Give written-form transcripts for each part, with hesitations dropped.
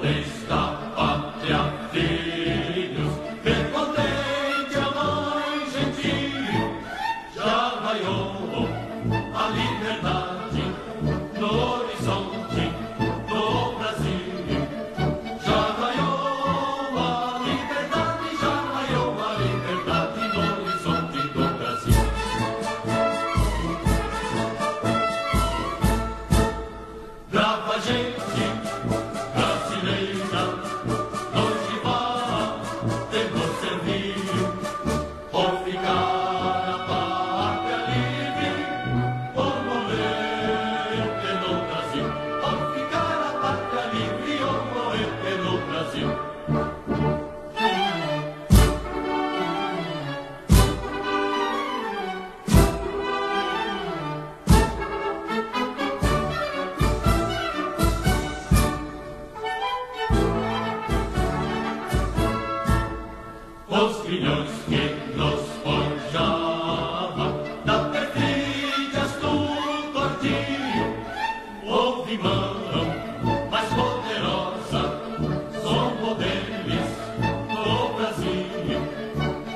desta pátria, filhos, bem contente a mãe gentil, já raiou a liberdade no horizonte do Brasil. Já raiou a liberdade, já raiou a liberdade no horizonte do Brasil. Brava gente brasileira, longe vá, temos servir, ou ficar a pátria livre, ou morrer pelo Brasil, ou ficar a pátria livre, ou morrer pelo Brasil. Os grilhões que nos forjavam da perfídia do cortinho, houve mão mais poderosa, somos deles no Brasil.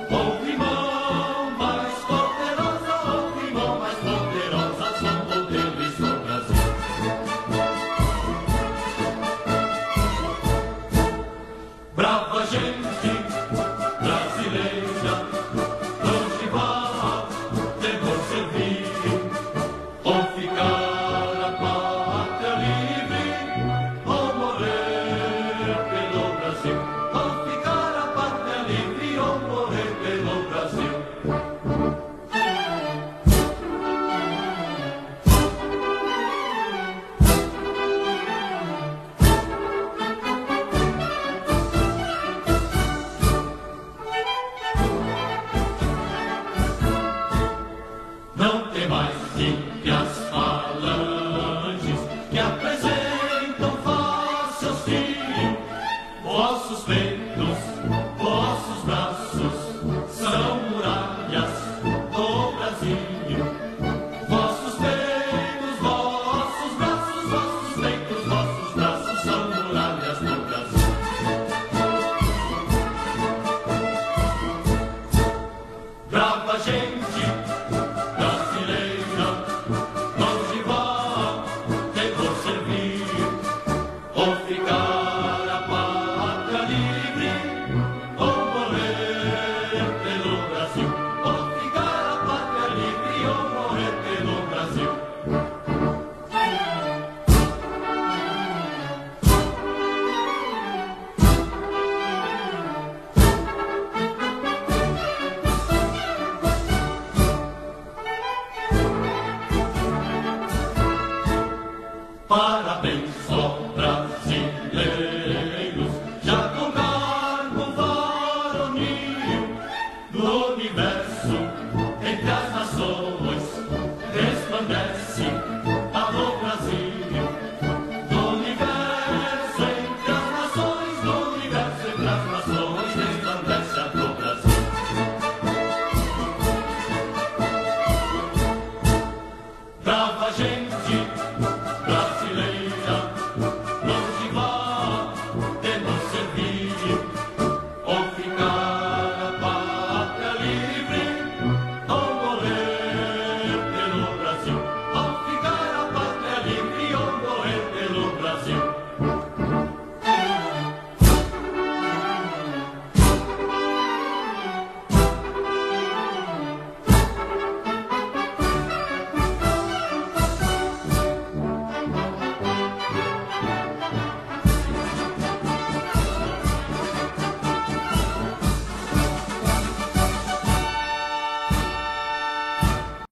Houve mão mais poderosa, houve mão mais poderosa, somos deles no Brasil. Brava gente brasileira, longe vá, devor servir, ou ficar a pátria livre, ou morrer pelo Brasil, ou ficar a pátria livre, ou morrer pelo Brasil. Não tem mais ímpias falanges que apresentam face hostil. Vossos peitos, vossos braços são muralhas do Brasil. Vossos peitos, vossos braços, vossos peitos, vossos braços são muralhas do Brasil. Brava gente brasileira, longe vá, devor servir, ou ficar a pátria livre, ou morrer pelo Brasil, ou ficar a pátria livre, ou morrer pelo Brasil. Parabéns, ó Brasil.